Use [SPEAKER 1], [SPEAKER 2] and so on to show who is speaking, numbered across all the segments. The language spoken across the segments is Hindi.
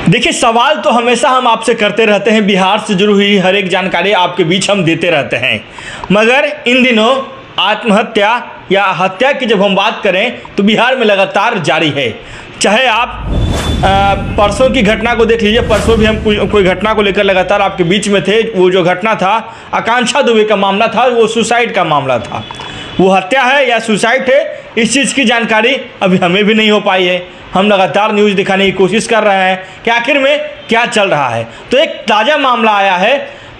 [SPEAKER 1] देखिए, सवाल तो हमेशा हम आपसे करते रहते हैं, बिहार से जुड़ी हुई हर एक जानकारी आपके बीच हम देते रहते हैं, मगर इन दिनों आत्महत्या या हत्या की जब हम बात करें तो बिहार में लगातार जारी है। चाहे आप परसों की घटना को देख लीजिए, परसों भी हम कोई घटना को लेकर लगातार आपके बीच में थे। वो जो घटना था आकांक्षा दुबे का मामला था, वो सुसाइड का मामला था। वो हत्या है या सुसाइड है, इस चीज़ की जानकारी अभी हमें भी नहीं हो पाई है। हम लगातार न्यूज़ दिखाने की कोशिश कर रहे हैं कि आखिर में क्या चल रहा है। तो एक ताज़ा मामला आया है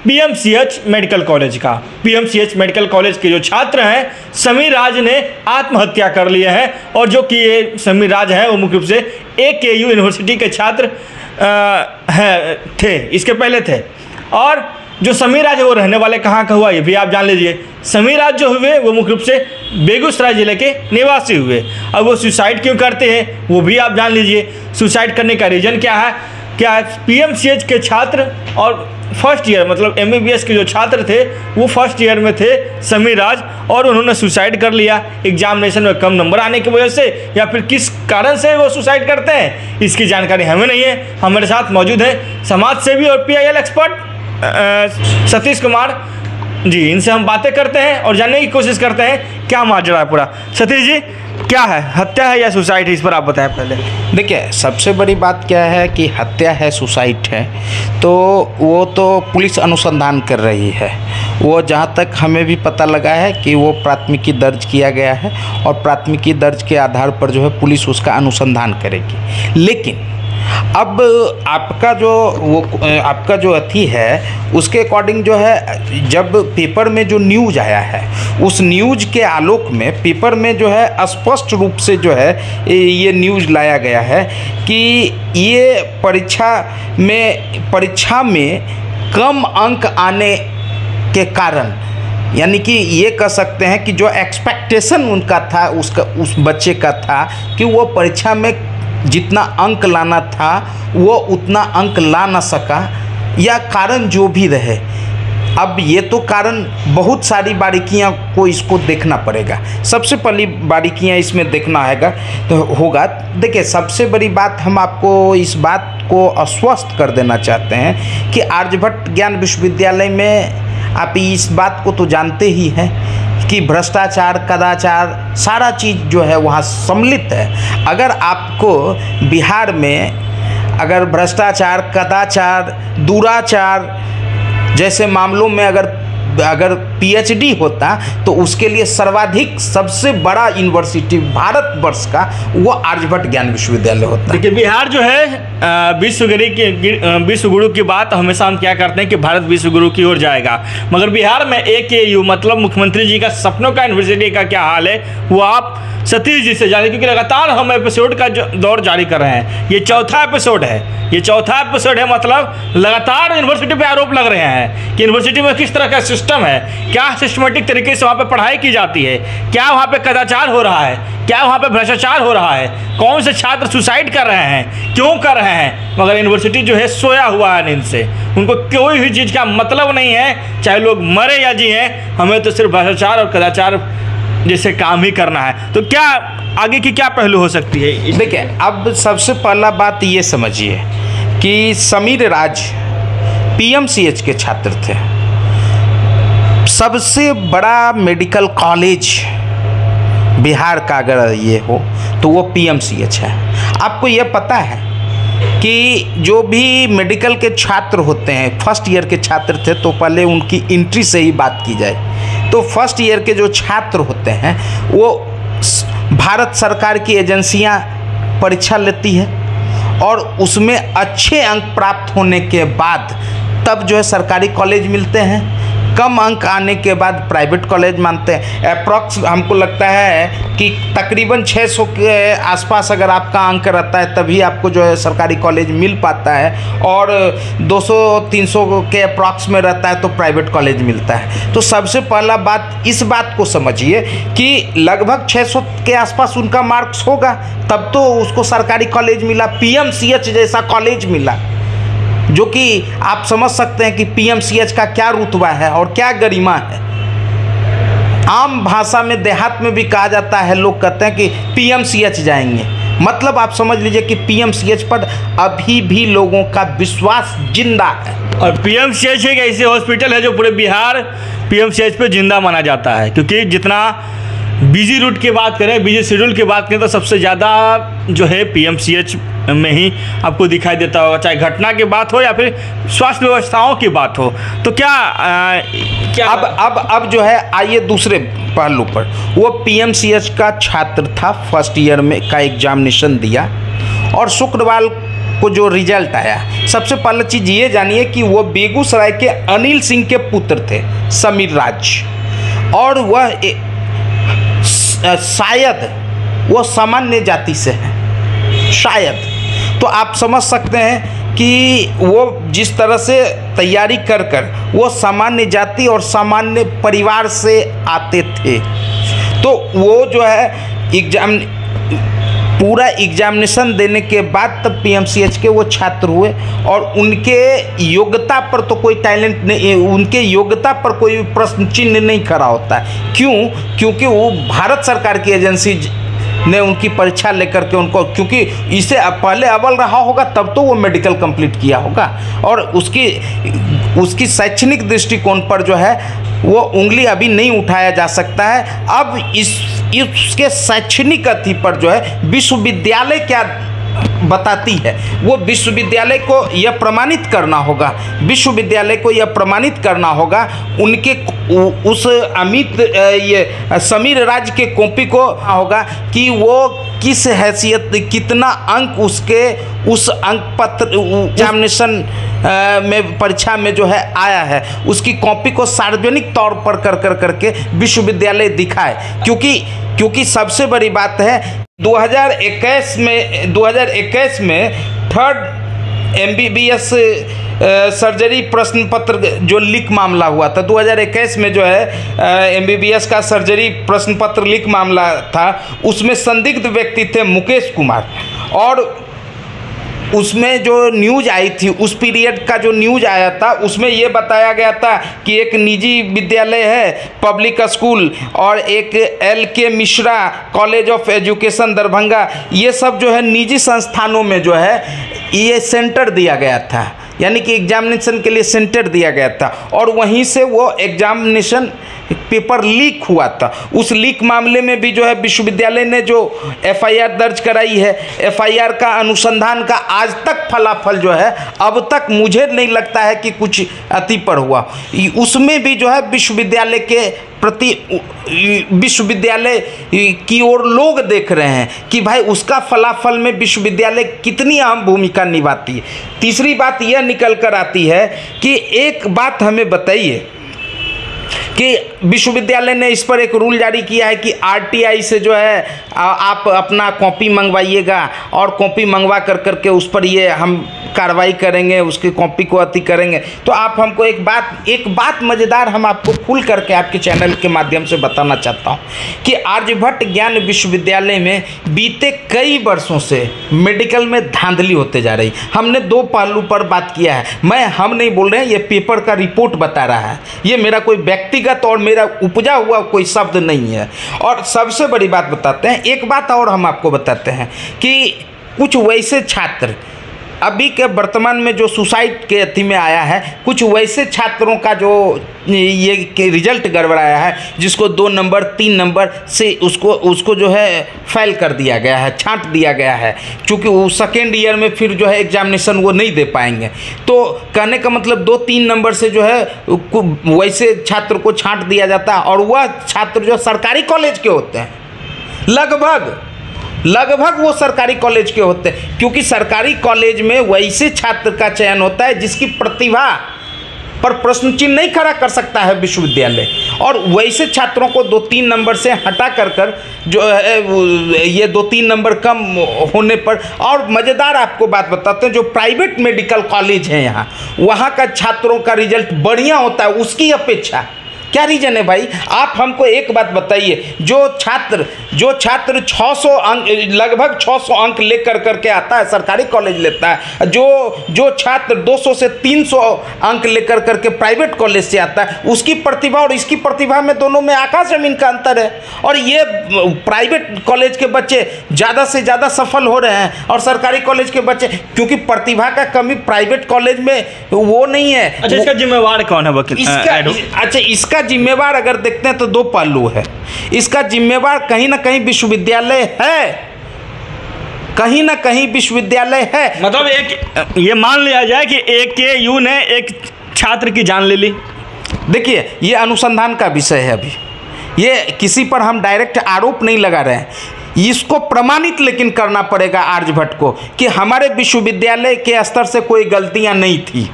[SPEAKER 1] पीएमसीएच मेडिकल कॉलेज का। पीएमसीएच मेडिकल कॉलेज के जो छात्र हैं समीर राज ने आत्महत्या कर लिए हैं, और जो कि ये समीर राज हैं वो मुख्य रूप से AKU यूनिवर्सिटी के छात्र थे, इसके पहले थे। और जो समीर राज है वो रहने वाले कहाँ का हुआ ये भी आप जान लीजिए। समीर राज जो हुए वो मुख्य रूप से बेगूसराय जिले के निवासी हुए। अब वो सुसाइड क्यों करते हैं वो भी आप जान लीजिए। सुसाइड करने का रीज़न क्या है? पीएमसीएच के छात्र और फर्स्ट ईयर मतलब MBBS के जो छात्र थे वो फर्स्ट ईयर में थे समीर राज, और उन्होंने सुसाइड कर लिया एग्जामिनेशन में कम नंबर आने की वजह से, या फिर किस कारण से वो सुसाइड करते हैं इसकी जानकारी हमें नहीं है। हमारे साथ मौजूद है समाज सेवी और PIL एक्सपर्ट सतीश कुमार जी। इनसे हम बातें करते हैं और जानने की कोशिश करते हैं क्या माजरा है पूरा। सतीश जी, क्या है, हत्या है या सुसाइड है, इस पर आप बताएं पहले।
[SPEAKER 2] देखिए, सबसे बड़ी बात क्या है कि हत्या है सुसाइड है तो वो तो पुलिस अनुसंधान कर रही है। वो जहाँ तक हमें भी पता लगा है कि वो प्राथमिकी दर्ज किया गया है, और प्राथमिकी दर्ज के आधार पर जो है पुलिस उसका अनुसंधान करेगी। लेकिन अब आपका जो अथी है उसके अकॉर्डिंग जो है, जब पेपर में जो न्यूज़ आया है उस न्यूज़ के आलोक में पेपर में जो है स्पष्ट रूप से जो है ये न्यूज़ लाया गया है कि ये परीक्षा में कम अंक आने के कारण, यानी कि ये कह सकते हैं कि जो एक्सपेक्टेशन उनका था उस बच्चे का था कि वो परीक्षा में जितना अंक लाना था वो उतना अंक ला ना सका, या कारण जो भी रहे। अब ये तो कारण बहुत सारी बारीकियां को इसको देखना पड़ेगा। सबसे पहली बारीकियां इसमें देखना होगा। देखिए, सबसे बड़ी बात हम आपको इस बात को आश्वस्त कर देना चाहते हैं कि आर्यभट्ट ज्ञान विश्वविद्यालय में आप इस बात को तो जानते ही हैं कि भ्रष्टाचार, कदाचार, सारा चीज़ जो है वहाँ सम्मिलित है। अगर आपको बिहार में अगर भ्रष्टाचार, कदाचार, दुराचार जैसे मामलों में अगर PhD होता तो उसके लिए सर्वाधिक सबसे बड़ा यूनिवर्सिटी भारतवर्ष का वो आर्यभट्ट ज्ञान विश्वविद्यालय होता।
[SPEAKER 1] देखिए, बिहार जो है विश्व गुरु की बात हमेशा हम क्या करते हैं कि भारत विश्व गुरु की ओर जाएगा, मगर बिहार में AKU मतलब मुख्यमंत्री जी का सपनों का यूनिवर्सिटी का क्या हाल है वो आप सतीश जी से जाने, क्योंकि लगातार हम एपिसोड का दौर जारी कर रहे हैं। ये चौथा एपिसोड है, मतलब लगातार यूनिवर्सिटी पे आरोप लग रहे हैं कि यूनिवर्सिटी में किस तरह का सिस्टम है, क्या सिस्टमेटिक तरीके से वहाँ पे पढ़ाई की जाती है, क्या वहाँ पे कदाचार हो रहा है, क्या वहाँ पे भ्रष्टाचार हो रहा है, कौन से छात्र सुसाइड कर रहे हैं, क्यों कर रहे हैं। मगर यूनिवर्सिटी जो है सोया हुआ है नींद से, उनको कोई भी चीज़ का मतलब नहीं है, चाहे लोग मरे या जिए, हमें तो सिर्फ भ्रष्टाचार और कदाचार जैसे काम ही करना है। तो क्या आगे की क्या पहलू हो सकती है?
[SPEAKER 2] देखिए, अब सबसे पहला बात ये समझिए कि समीर राज PMCH के छात्र थे। सबसे बड़ा मेडिकल कॉलेज बिहार का अगर ये हो तो वो PMCH है। आपको ये पता है कि जो भी मेडिकल के छात्र होते हैं, फर्स्ट ईयर के छात्र थे तो पहले उनकी एंट्री से ही बात की जाए तो फर्स्ट ईयर के जो छात्र होते हैं वो भारत सरकार की एजेंसियां परीक्षा लेती है, और उसमें अच्छे अंक प्राप्त होने के बाद तब जो है सरकारी कॉलेज मिलते हैं। कम अंक आने के बाद प्राइवेट कॉलेज मानते हैं। अप्रॉक्स हमको लगता है कि तकरीबन 600 के आसपास अगर आपका अंक रहता है तभी आपको जो है सरकारी कॉलेज मिल पाता है, और 200-300 के अप्रॉक्स में रहता है तो प्राइवेट कॉलेज मिलता है। तो सबसे पहला बात इस बात को समझिए कि लगभग 600 के आसपास उनका मार्क्स होगा, तब तो उसको सरकारी कॉलेज मिला, PMCH जैसा कॉलेज मिला, जो कि आप समझ सकते हैं कि PMCH का क्या रुतबा है और क्या गरिमा है। आम भाषा में देहात में भी कहा जाता है, लोग कहते हैं कि PMCH जाएंगे, मतलब आप समझ लीजिए कि पीएमसीएच पर अभी भी लोगों का विश्वास जिंदा है।
[SPEAKER 1] और पीएमसीएच एक ऐसे हॉस्पिटल है जो पूरे बिहार पीएमसीएच पे जिंदा माना जाता है, क्योंकि जितना बिजी रूट की बात करें, बिजी शेड्यूल की बात करें, तो सबसे ज़्यादा जो है पीएमसीएच में ही आपको दिखाई देता होगा, चाहे घटना की बात हो या फिर स्वास्थ्य व्यवस्थाओं की बात हो। तो क्या
[SPEAKER 2] अब जो है आइए दूसरे पहलू पर। वो पीएमसीएच का छात्र था, फर्स्ट ईयर में का एग्जामिनेशन दिया और शुक्रवार को जो रिजल्ट आया, सबसे पहले चीज़ ये जानिए कि वो बेगूसराय के अनिल सिंह के पुत्र थे, समीर राज, और वह शायद वो सामान्य जाति से है, शायद। तो आप समझ सकते हैं कि वो जिस तरह से तैयारी कर कर वो सामान्य जाति और सामान्य परिवार से आते थे, तो वो जो है पूरा एग्जामिनेशन देने के बाद तब पीएमसीएच के वो छात्र हुए, और उनके योग्यता पर तो कोई टैलेंट नहीं, उनके योग्यता पर कोई प्रश्न चिन्ह नहीं खड़ा होता है। क्यों? क्योंकि वो भारत सरकार की एजेंसी ने उनकी परीक्षा लेकर के उनको, क्योंकि इससे पहले अव्वल रहा होगा तब तो वो मेडिकल कंप्लीट किया होगा, और उसकी शैक्षणिक दृष्टिकोण पर जो है वो उंगली अभी नहीं उठाया जा सकता है। अब इसके शैक्षणिक अथी पर जो है विश्वविद्यालय क्या बताती है, वो विश्वविद्यालय को यह प्रमाणित करना होगा, विश्वविद्यालय को यह प्रमाणित करना होगा उनके उस ये समीर राज के कॉपी को होगा कि वो किस हैसियत, कितना अंक उसके उस अंक पत्र एग्जामिनेशन में परीक्षा में जो है आया है, उसकी कॉपी को सार्वजनिक तौर पर करके विश्वविद्यालय दिखाए। क्योंकि सबसे बड़ी बात है 2021 में थर्ड एमबीबीएस सर्जरी प्रश्न पत्र जो लीक मामला हुआ था, 2021 में जो है एमबीबीएस का सर्जरी प्रश्न पत्र लीक मामला था, उसमें संदिग्ध व्यक्ति थे मुकेश कुमार, और उसमें जो न्यूज़ आई थी, उस पीरियड का जो न्यूज़ आया था, उसमें ये बताया गया था कि एक निजी विद्यालय है पब्लिक स्कूल और एक LK Mishra college of education Darbhanga, ये सब जो है निजी संस्थानों में जो है ये सेंटर दिया गया था, यानी कि एग्जामिनेशन के लिए सेंटर दिया गया था, और वहीं से वो एग्जामिनेशन पेपर लीक हुआ था। उस लीक मामले में भी जो है विश्वविद्यालय ने जो FIR दर्ज कराई है, FIR का अनुसंधान का आज तक फलाफल जो है अब तक मुझे नहीं लगता है कि कुछ अति पर हुआ। उसमें भी जो है विश्वविद्यालय के प्रति विश्वविद्यालय की ओर लोग देख रहे हैं कि भाई उसका फलाफल में विश्वविद्यालय कितनी अहम भूमिका निभाती है। तीसरी बात यह निकल कर आती है कि एक बात हमें बताइए कि विश्वविद्यालय ने इस पर एक रूल जारी किया है कि RTI से जो है आप अपना कॉपी मंगवाइएगा, और कॉपी मंगवा करके उस पर ये हम कार्रवाई करेंगे, उसकी कॉपी को अति करेंगे। तो आप हमको एक बात मज़ेदार हम आपको खुल करके आपके चैनल के माध्यम से बताना चाहता हूँ कि आर्यभट्ट ज्ञान विश्वविद्यालय में बीते कई वर्षों से मेडिकल में धांधली होते जा रही। हमने दो पहलू पर बात किया है, हम नहीं बोल रहे हैं, ये पेपर का रिपोर्ट बता रहा है, ये मेरा कोई व्यक्तिगत और मेरा उपजा हुआ कोई शब्द नहीं है। और सबसे बड़ी बात बताते हैं, एक बात और हम आपको बताते हैं कि कुछ वैसे छात्र अभी के वर्तमान में जो सुसाइड के अथी में आया है, कुछ वैसे छात्रों का जो ये रिजल्ट गड़बड़ाया है, जिसको 2 नंबर 3 नंबर से उसको जो है फेल कर दिया गया है, छांट दिया गया है, क्योंकि वो सेकेंड ईयर में फिर जो है एग्जामिनेशन वो नहीं दे पाएंगे। तो कहने का मतलब 2-3 नंबर से जो है वैसे छात्र को छांट दिया जाता है, और वह छात्र जो सरकारी कॉलेज के होते हैं, लगभग वो सरकारी कॉलेज के होते हैं, क्योंकि सरकारी कॉलेज में वैसे छात्र का चयन होता है जिसकी प्रतिभा पर प्रश्न चिन्ह नहीं खड़ा कर सकता है विश्वविद्यालय, और वैसे छात्रों को 2-3 नंबर से हटा कर जो है ये 2-3 नंबर कम होने पर। और मज़ेदार आपको बात बताते हैं, जो प्राइवेट मेडिकल कॉलेज हैं यहाँ, वहाँ का छात्रों का रिजल्ट बढ़िया होता है उसकी अपेक्षा। क्या रीज़न है भाई? आप हमको एक बात बताइए, जो छात्र जो छात्र 600 अंक, लगभग 600 अंक लेकर करके आता है, सरकारी कॉलेज लेता है, जो छात्र 200 से 300 अंक लेकर करके प्राइवेट कॉलेज से आता है, उसकी प्रतिभा और इसकी प्रतिभा में दोनों में आकाश जमीन का अंतर है। और ये प्राइवेट कॉलेज के बच्चे ज़्यादा से ज़्यादा सफल हो रहे हैं और सरकारी कॉलेज के बच्चे, क्योंकि प्रतिभा का कमी प्राइवेट कॉलेज में वो नहीं है।
[SPEAKER 1] अच्छा, इसका जिम्मेवार कौन है वकील?
[SPEAKER 2] इसका जिम्मेवार अगर देखते हैं तो दो पहलू है। इसका जिम्मेवार कहीं ना कहीं विश्वविद्यालय है, कहीं ना कहीं विश्वविद्यालय है।
[SPEAKER 1] मतलब एक ये मान लिया जाए कि AKU ने एक छात्र की जान ले ली।
[SPEAKER 2] देखिए, ये अनुसंधान का विषय है, अभी ये किसी पर हम डायरेक्ट आरोप नहीं लगा रहे हैं। इसको प्रमाणित लेकिन करना पड़ेगा आर्यभट्ट को कि हमारे विश्वविद्यालय के स्तर से कोई गलतियां नहीं थी।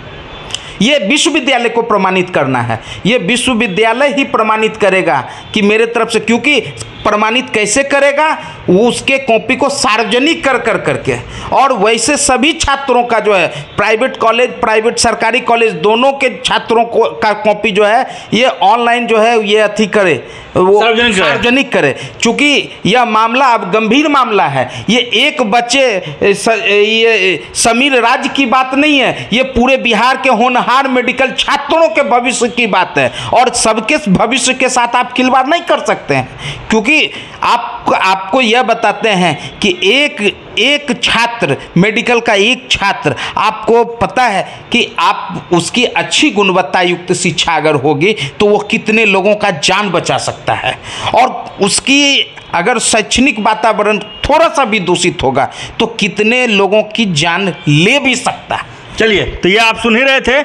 [SPEAKER 2] ये विश्वविद्यालय को प्रमाणित करना है, ये विश्वविद्यालय ही प्रमाणित करेगा कि मेरे तरफ से, क्योंकि प्रमाणित कैसे करेगा, वो उसके कॉपी को सार्वजनिक कर करके, और वैसे सभी छात्रों का जो है प्राइवेट कॉलेज, प्राइवेट सरकारी कॉलेज दोनों के छात्रों को का कॉपी जो है ये ऑनलाइन जो है ये अथी करे, वो सार्वजनिक करे। चूँकि यह मामला अब गंभीर मामला है, ये एक बच्चे ये समीर राज की बात नहीं है, ये पूरे बिहार के होनहार मेडिकल छात्रों के भविष्य की बात है, और सबके भविष्य के साथ आप खिलवाड़ नहीं कर सकते हैं। क्योंकि आपको यह बताते हैं कि एक छात्र, मेडिकल का एक छात्र, आपको पता है कि आप उसकी अच्छी गुणवत्ता युक्त शिक्षा अगर होगी तो वो कितने लोगों का जान बचा सकता है, और उसकी अगर शैक्षणिक वातावरण थोड़ा सा भी दूषित होगा तो कितने लोगों की जान ले भी सकता है।
[SPEAKER 1] चलिए, तो ये आप सुन ही रहे थे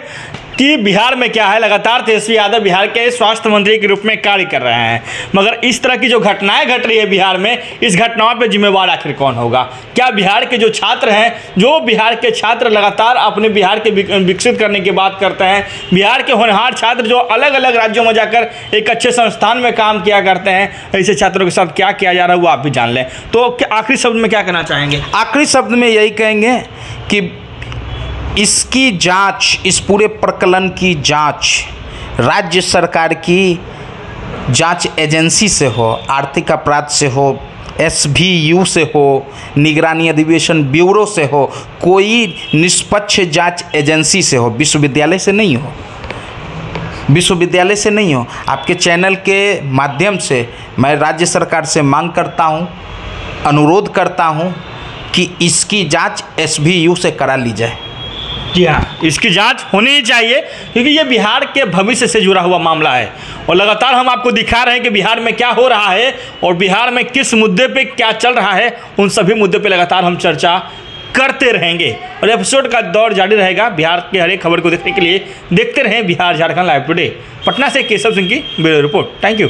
[SPEAKER 1] कि बिहार में क्या है, लगातार तेजस्वी यादव बिहार के स्वास्थ्य मंत्री के रूप में कार्य कर रहे हैं, मगर इस तरह की जो घटनाएं घट रही है बिहार में, इस घटनाओं पे जिम्मेवार आखिर कौन होगा? क्या बिहार के जो छात्र हैं, जो बिहार के छात्र लगातार अपने बिहार के विकसित करने की बात करते हैं, बिहार के होनहार छात्र जो अलग अलग राज्यों में जाकर एक अच्छे संस्थान में काम किया करते हैं, ऐसे छात्रों के साथ क्या किया जा रहा है वो आप भी जान लें। तो आखिरी शब्द में क्या कहना चाहेंगे?
[SPEAKER 2] आखिरी शब्द में यही कहेंगे कि इसकी जांच, इस पूरे प्रकरण की जांच राज्य सरकार की जांच एजेंसी से हो, आर्थिक अपराध से हो, SVU से हो, निगरानी अधिवेशन ब्यूरो से हो, कोई निष्पक्ष जांच एजेंसी से हो, विश्वविद्यालय से नहीं हो, विश्वविद्यालय से नहीं हो। आपके चैनल के माध्यम से मैं राज्य सरकार से मांग करता हूँ, अनुरोध करता हूँ कि इसकी जांच SVU से करा ली जाए।
[SPEAKER 1] जी हाँ, इसकी जांच होनी ही चाहिए, क्योंकि ये बिहार के भविष्य से जुड़ा हुआ मामला है, और लगातार हम आपको दिखा रहे हैं कि बिहार में क्या हो रहा है और बिहार में किस मुद्दे पे क्या चल रहा है। उन सभी मुद्दे पे लगातार हम चर्चा करते रहेंगे और एपिसोड का दौर जारी रहेगा। बिहार की हर एक खबर को देखने के लिए देखते रहें बिहार झारखंड लाइव टुडे। पटना से केशव सिंह की ब्यूरो रिपोर्ट। Thank you.